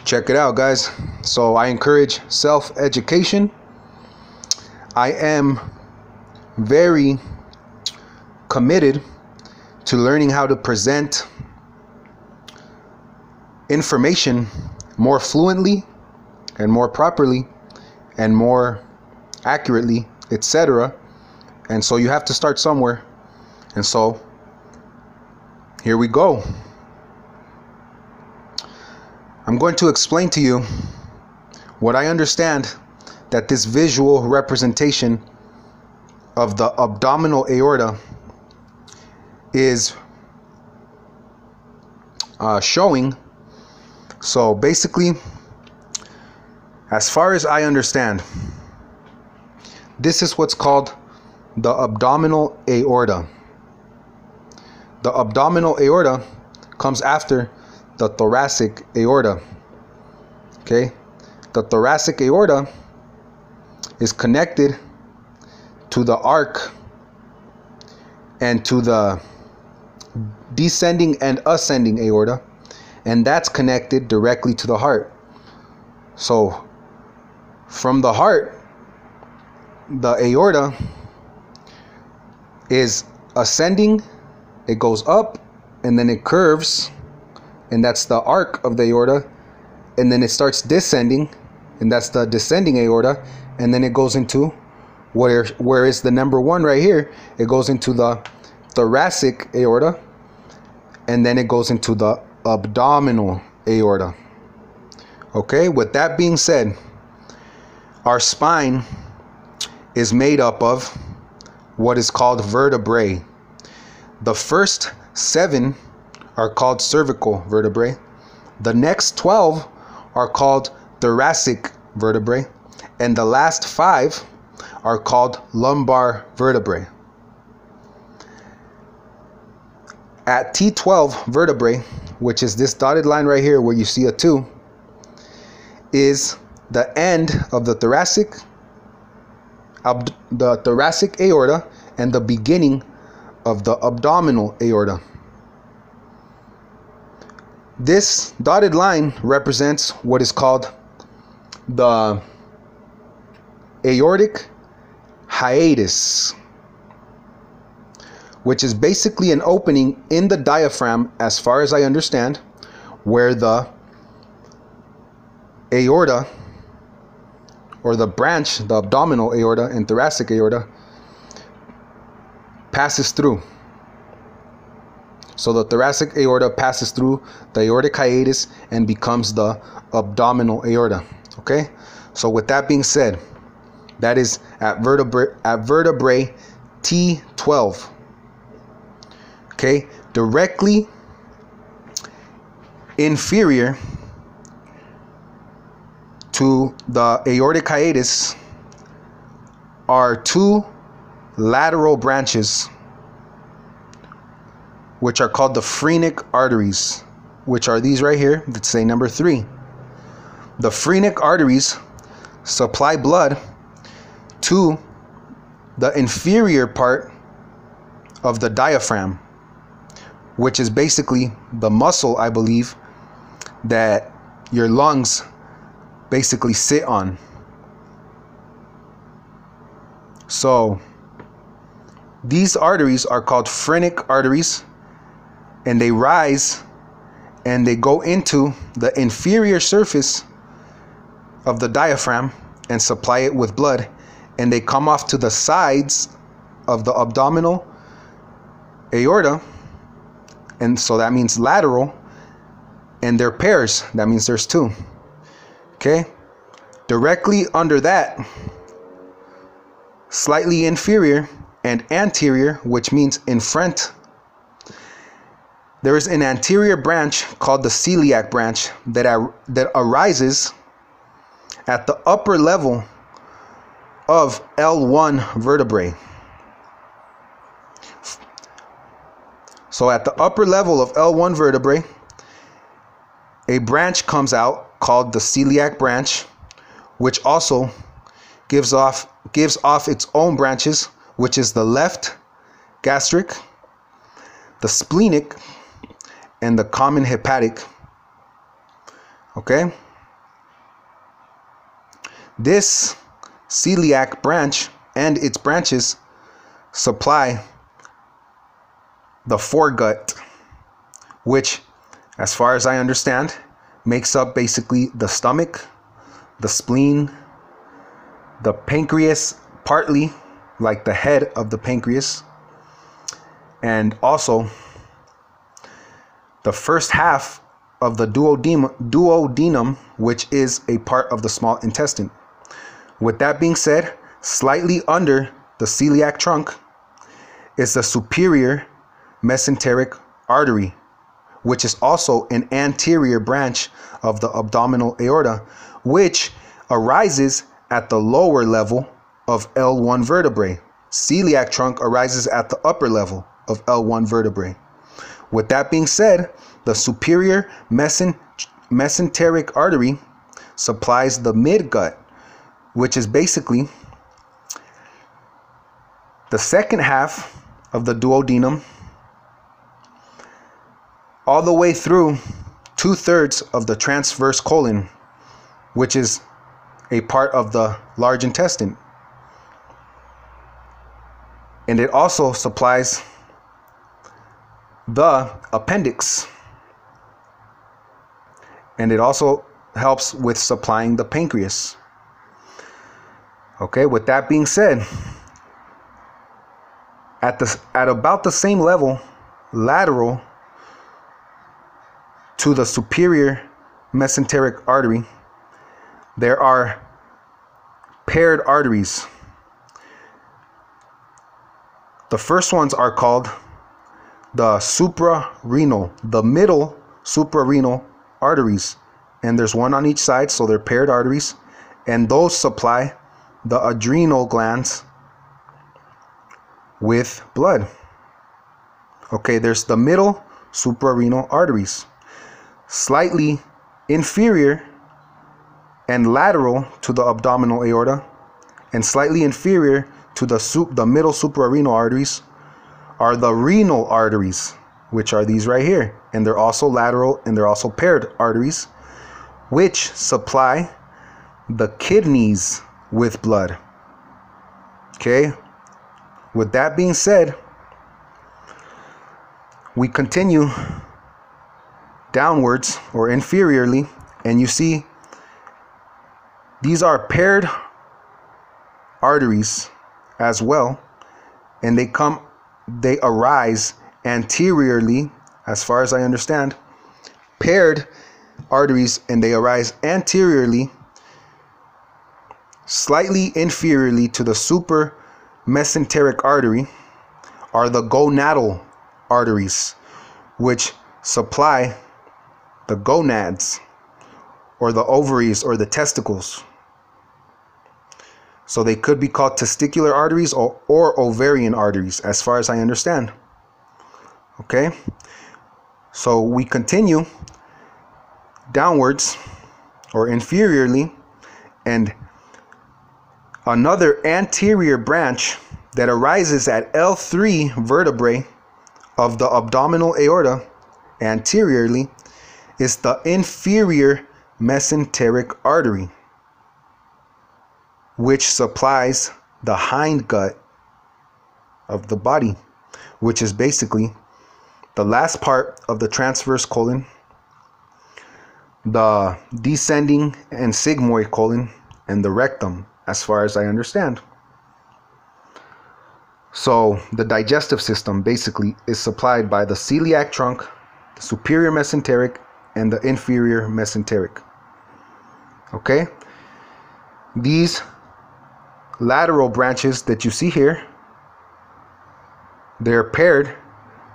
Check it out, guys. So I encourage self-education. I am very committed to learning how to present information more fluently and more properly and more accurately, etc. And so you have to start somewhere. And so here we go. I'm going to explain to you what I understand that this visual representation of the abdominal aorta is showing. So basically, as far as I understand, this is what's called the abdominal aorta. The abdominal aorta comes after the thoracic aorta. Okay, the thoracic aorta is connected to the arc and to the descending and ascending aorta, and that's connected directly to the heart. So from the heart, the aorta is ascending, it goes up, and then it curves, and that's the arc of the aorta, and then it starts descending, and that's the descending aorta, and then it goes into where is the number one right here. It goes into the thoracic aorta, and then it goes into the abdominal aorta. Okay, with that being said, our spine is made up of what is called vertebrae. The first 7 are called cervical vertebrae. The next 12 are called thoracic vertebrae. And the last 5 are called lumbar vertebrae. At T12 vertebrae, which is this dotted line right here where you see a 2, is the end of the thoracic aorta and the beginning of the abdominal aorta. This dotted line represents what is called the aortic hiatus, which is basically an opening in the diaphragm, as far as I understand, where the aorta, or the branch, the abdominal aorta and thoracic aorta, passes through. So the thoracic aorta passes through the aortic hiatus and becomes the abdominal aorta. Okay? So with that being said, that is at vertebrae T12. Okay? Directly inferior to the aortic hiatus are 2 lateral branches, which are called the phrenic arteries, which are these right here that say number 3. The phrenic arteries supply blood to the inferior part of the diaphragm, which is basically the muscle, I believe, that your lungs basically sit on. So these arteries are called phrenic arteries, and they rise and they go into the inferior surface of the diaphragm and supply it with blood, and they come off to the sides of the abdominal aorta, and so that means lateral, and they're pairs, that means there's 2. Okay, directly under that, slightly inferior and anterior, which means in front, there is an anterior branch called the celiac branch that arises at the upper level of L1 vertebrae. So at the upper level of L1 vertebrae, a branch comes out called the celiac branch, which also gives off its own branches, which is the left gastric, the splenic, and the common hepatic. Okay, This celiac branch and its branches supply the foregut, which, as far as I understand, makes up basically the stomach, the spleen, the pancreas, partly like the head of the pancreas, and also the first half of the duodenum, which is a part of the small intestine. With that being said, slightly under the celiac trunk is the superior mesenteric artery, which is also an anterior branch of the abdominal aorta, which arises at the lower level of L1 vertebrae. Celiac trunk arises at the upper level of L1 vertebrae. With that being said, the superior mesenteric artery supplies the midgut, which is basically the second half of the duodenum, all the way through 2/3 of the transverse colon, which is a part of the large intestine. And it also supplies the appendix. And it also helps with supplying the pancreas. Okay, with that being said, at about the same level, lateral to the superior mesenteric artery, there are paired arteries. The first ones are called the suprarenal, the middle suprarenal arteries, and there's one on each side, so they're paired arteries, and those supply the adrenal glands with blood. Okay, there's the middle suprarenal arteries, slightly inferior and lateral to the abdominal aorta, and slightly inferior to the middle suprarenal arteries are the renal arteries, which are these right here, and they're also lateral and they're also paired arteries, which supply the kidneys with blood. Okay, with that being said, we continue downwards or inferiorly, and you see these are paired arteries as well, and they arise anteriorly, as far as I understand, paired arteries, and they arise anteriorly, slightly inferiorly to the super mesenteric artery are the gonadal arteries, which supply the gonads, or the ovaries, or the testicles. So they could be called testicular arteries or ovarian arteries, as far as I understand. Okay, so we continue downwards or inferiorly, and another anterior branch that arises at L3 vertebrae of the abdominal aorta anteriorly is the inferior mesenteric artery, which supplies the hindgut of the body, which is basically the last part of the transverse colon, the descending and sigmoid colon, and the rectum, as far as I understand. So the digestive system basically is supplied by the celiac trunk, the superior mesenteric, and the inferior mesenteric. Okay, these lateral branches that you see here, they're paired.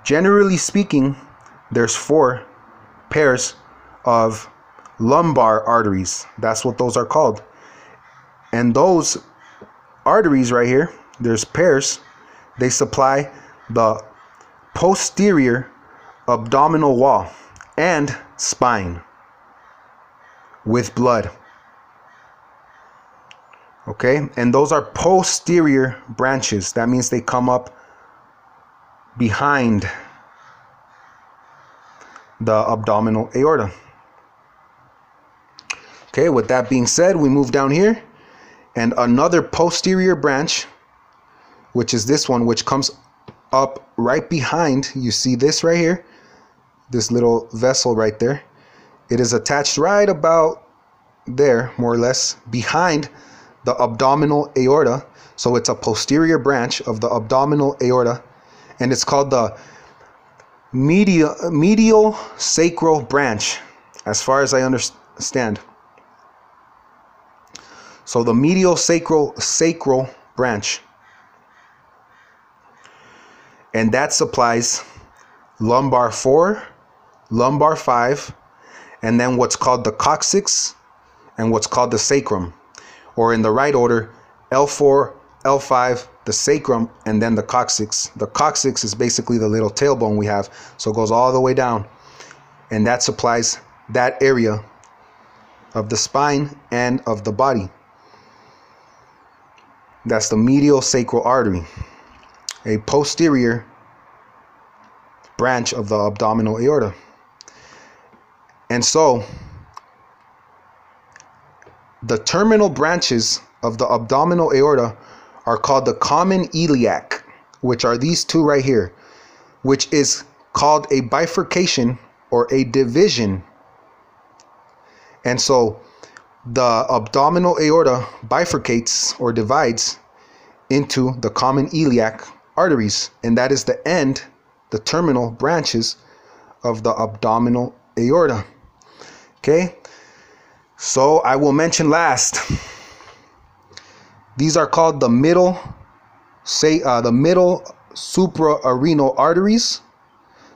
Generally speaking, there's 4 pairs of lumbar arteries. That's what those are called. And those arteries right here, there's pairs. They supply the posterior abdominal wall and spine with blood. Okay, and those are posterior branches. That means they come up behind the abdominal aorta. Okay, with that being said, we move down here and another posterior branch, which is this one, which comes up right behind. You see this right here, this little vessel right there. It is attached right about there, more or less, behind the abdominal aorta. So it's a posterior branch of the abdominal aorta, and it's called the medial sacral branch, as far as I understand. So the medial sacral branch, and that supplies lumbar 4, lumbar 5, and then what's called the coccyx and what's called the sacrum, or in the right order, L4, L5, the sacrum, and then the coccyx. The coccyx is basically the little tailbone we have, so it goes all the way down, and that supplies that area of the spine and of the body. That's the medial sacral artery, a posterior branch of the abdominal aorta. And so the terminal branches of the abdominal aorta are called the common iliac, which are these two right here, which is called a bifurcation or a division. And so the abdominal aorta bifurcates or divides into the common iliac arteries, and that is the end, the terminal branches of the abdominal aorta. Okay, so I will mention last, these are called the middle supraarenal arteries.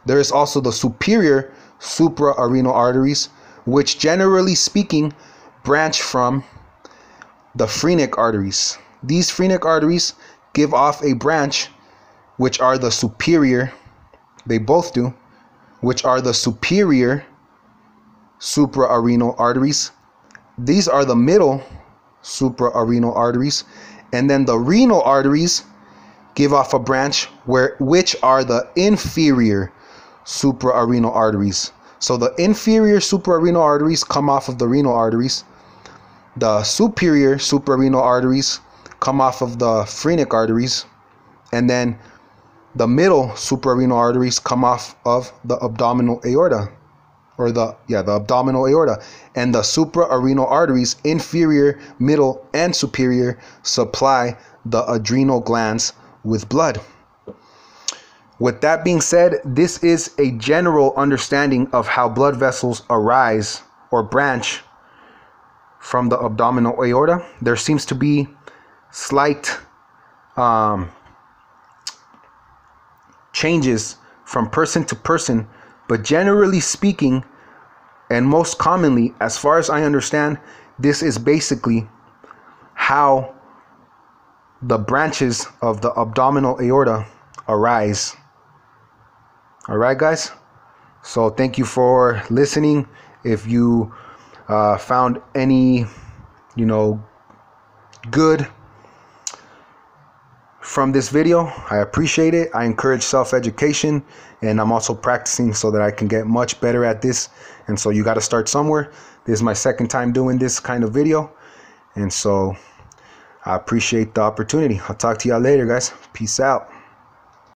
There is also the superior supraarenal arteries, which generally speaking branch from the phrenic arteries. These phrenic arteries give off a branch, which are the superior, they both do, which are the superior supraarenal arteries. These are the middle supraarenal arteries, and then the renal arteries give off a branch which are the inferior supraarenal arteries. So the inferior supraarenal arteries come off of the renal arteries. The superior supraarenal arteries come off of the phrenic arteries, and then the middle supraarenal arteries come off of the abdominal aorta, or the abdominal aorta. And the supraarenal arteries, inferior, middle, and superior, supply the adrenal glands with blood. With that being said, this is a general understanding of how blood vessels arise or branch from the abdominal aorta. There seems to be slight changes from person to person, but generally speaking, and most commonly, as far as I understand, this is basically how the branches of the abdominal aorta arise. All right, guys. So thank you for listening. If you found any, good from this video, I appreciate it. I encourage self-education, and I'm also practicing so that I can get much better at this. And so you got to start somewhere. This is my second time doing this kind of video, and so I appreciate the opportunity. I'll talk to y'all later, guys. Peace out.